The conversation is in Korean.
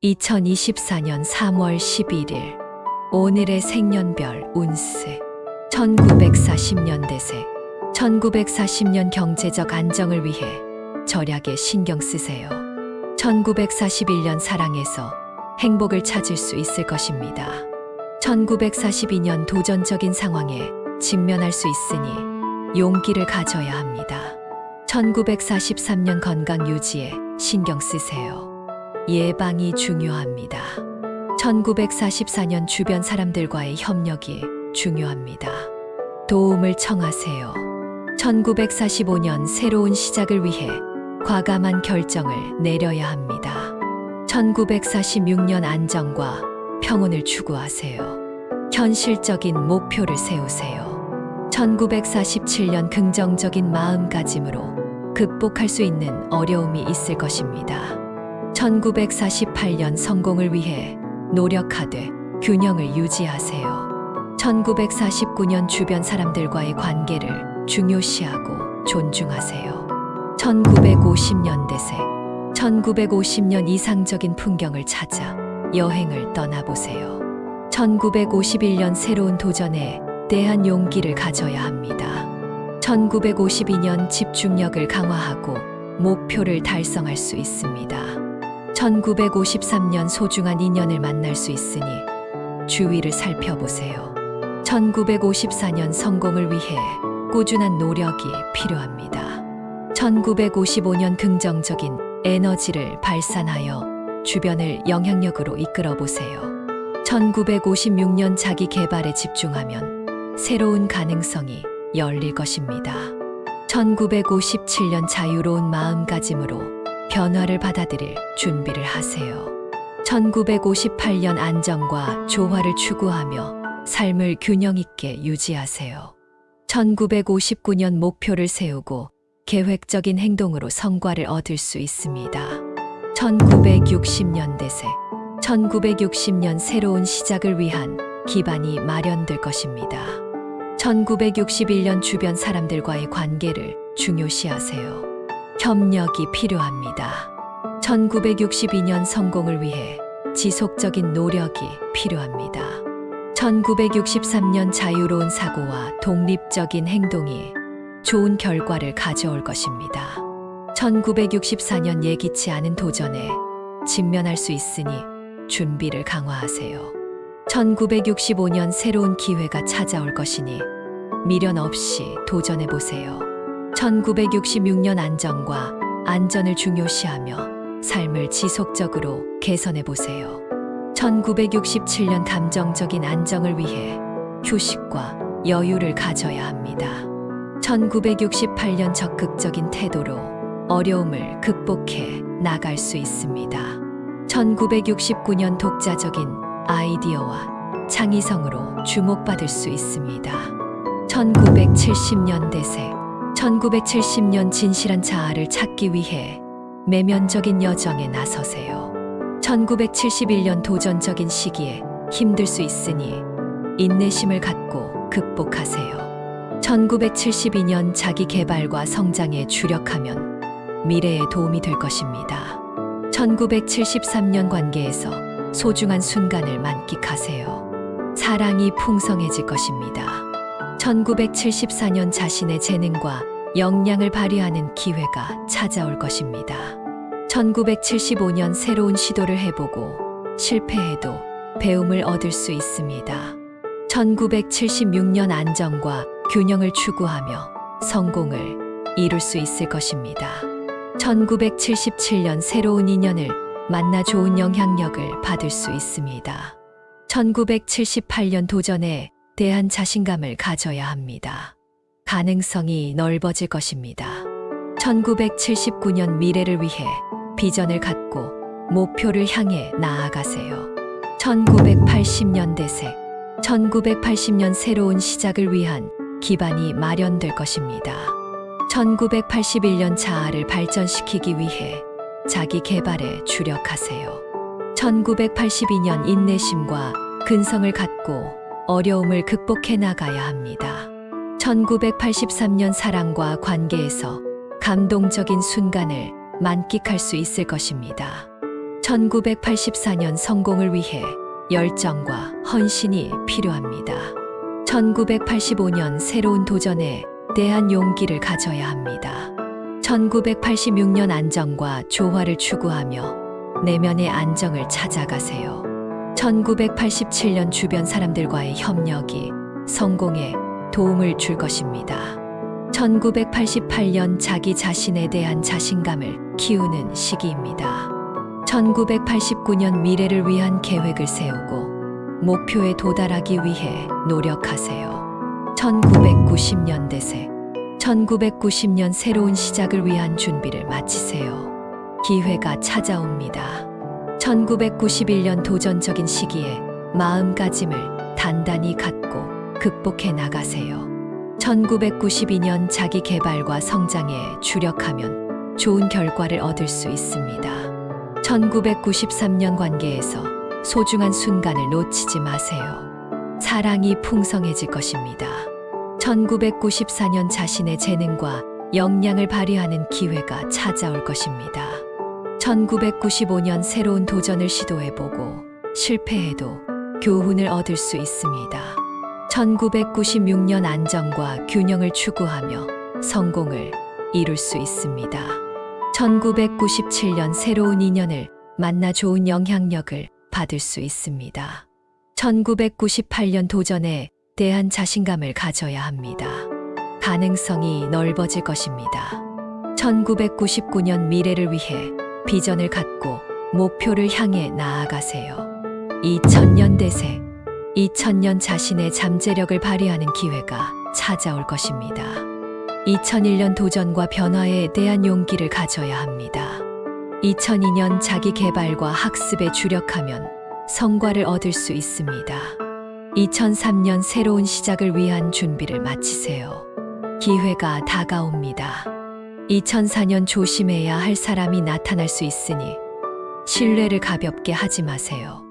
2024년 3월 11일 오늘의 생년별 운세 1940년 대세 1940년 경제적 안정을 위해 절약에 신경 쓰세요. 1941년 사랑에서 행복을 찾을 수 있을 것입니다. 1942년 도전적인 상황에 직면할 수 있으니 용기를 가져야 합니다. 1943년 건강 유지에 신경 쓰세요. 예방이 중요합니다. 1944년 주변 사람들과의 협력이 중요합니다. 도움을 청하세요. 1945년 새로운 시작을 위해 과감한 결정을 내려야 합니다. 1946년 안정과 평온을 추구하세요. 현실적인 목표를 세우세요. 1947년 긍정적인 마음가짐으로 극복할 수 있는 어려움이 있을 것입니다. 1948년 성공을 위해 노력하되 균형을 유지하세요. 1949년 주변 사람들과의 관계를 중요시하고 존중하세요. 1950년 대세 1950년 이상적인 풍경을 찾아 여행을 떠나보세요. 1951년 새로운 도전에 대한 용기를 가져야 합니다. 1952년 집중력을 강화하고 목표를 달성할 수 있습니다. 1953년 소중한 인연을 만날 수 있으니 주위를 살펴보세요. 1954년 성공을 위해 꾸준한 노력이 필요합니다. 1955년 긍정적인 에너지를 발산하여 주변을 영향력으로 이끌어 보세요. 1956년 자기 개발에 집중하면 새로운 가능성이 열릴 것입니다. 1957년 자유로운 마음가짐으로 변화를 받아들일 준비를 하세요. 1958년 안정과 조화를 추구하며 삶을 균형 있게 유지하세요. 1959년 목표를 세우고 계획적인 행동으로 성과를 얻을 수 있습니다. 1960년 대세 1960년 새로운 시작을 위한 기반이 마련될 것입니다. 1961년 주변 사람들과의 관계를 중요시하세요. 협력이 필요합니다. 1962년 성공을 위해 지속적인 노력이 필요합니다. 1963년 자유로운 사고와 독립적인 행동이 좋은 결과를 가져올 것입니다. 1964년 예기치 않은 도전에 직면할 수 있으니 준비를 강화하세요. 1965년 새로운 기회가 찾아올 것이니 미련 없이 도전해 보세요. 1966년 안정과 안전을 중요시하며 삶을 지속적으로 개선해 보세요. 1967년 감정적인 안정을 위해 휴식과 여유를 가져야 합니다. 1968년 적극적인 태도로 어려움을 극복해 나갈 수 있습니다. 1969년 독자적인 아이디어와 창의성으로 주목받을 수 있습니다. 1970년 대세 1970년 진실한 자아를 찾기 위해 내면적인 여정에 나서세요. 1971년 도전적인 시기에 힘들 수 있으니 인내심을 갖고 극복하세요. 1972년 자기 개발과 성장에 주력하면 미래에 도움이 될 것입니다. 1973년 관계에서 소중한 순간을 만끽하세요. 사랑이 풍성해질 것입니다. 1974년 자신의 재능과 역량을 발휘하는 기회가 찾아올 것입니다. 1975년 새로운 시도를 해보고 실패해도 배움을 얻을 수 있습니다. 1976년 안정과 균형을 추구하며 성공을 이룰 수 있을 것입니다. 1977년 새로운 인연을 만나 좋은 영향력을 받을 수 있습니다. 1978년 도전에 대한 자신감을 가져야 합니다. 가능성이 넓어질 것입니다. 1979년 미래를 위해 비전을 갖고 목표를 향해 나아가세요. 1980년 대세 1980년 새로운 시작을 위한 기반이 마련될 것입니다. 1981년 자아를 발전시키기 위해 자기 개발에 주력하세요. 1982년 인내심과 근성을 갖고 어려움을 극복해 나가야 합니다. 1983년 사랑과 관계에서 감동적인 순간을 만끽할 수 있을 것입니다. 1984년 성공을 위해 열정과 헌신이 필요합니다. 1985년 새로운 도전에 대한 용기를 가져야 합니다. 1986년 안정과 조화를 추구하며 내면의 안정을 찾아가세요. 1987년 주변 사람들과의 협력이 성공에 도움을 줄 것입니다. 1988년 자기 자신에 대한 자신감을 키우는 시기입니다. 1989년 미래를 위한 계획을 세우고 목표에 도달하기 위해 노력하세요. 1990년 대세 1990년 새로운 시작을 위한 준비를 마치세요. 기회가 찾아옵니다. 1991년 도전적인 시기에 마음가짐을 단단히 갖고 극복해 나가세요. 1992년 자기 개발과 성장에 주력하면 좋은 결과를 얻을 수 있습니다. 1993년 관계에서 소중한 순간을 놓치지 마세요. 사랑이 풍성해질 것입니다. 1994년 자신의 재능과 역량을 발휘하는 기회가 찾아올 것입니다. 1995년 새로운 도전을 시도해보고 실패해도 교훈을 얻을 수 있습니다. 1996년 안정과 균형을 추구하며 성공을 이룰 수 있습니다. 1997년 새로운 인연을 만나 좋은 영향력을 받을 수 있습니다. 1998년 도전에 대한 자신감을 가져야 합니다. 가능성이 넓어질 것입니다. 1999년 미래를 위해 비전을 갖고 목표를 향해 나아가세요. 2000년 대세 2000년 자신의 잠재력을 발휘하는 기회가 찾아올 것입니다. 2001년 도전과 변화에 대한 용기를 가져야 합니다. 2002년 자기 개발과 학습에 주력하면 성과를 얻을 수 있습니다. 2003년 새로운 시작을 위한 준비를 마치세요. 기회가 다가옵니다. 2004년 조심해야 할 사람이 나타날 수 있으니 신뢰를 가볍게 하지 마세요.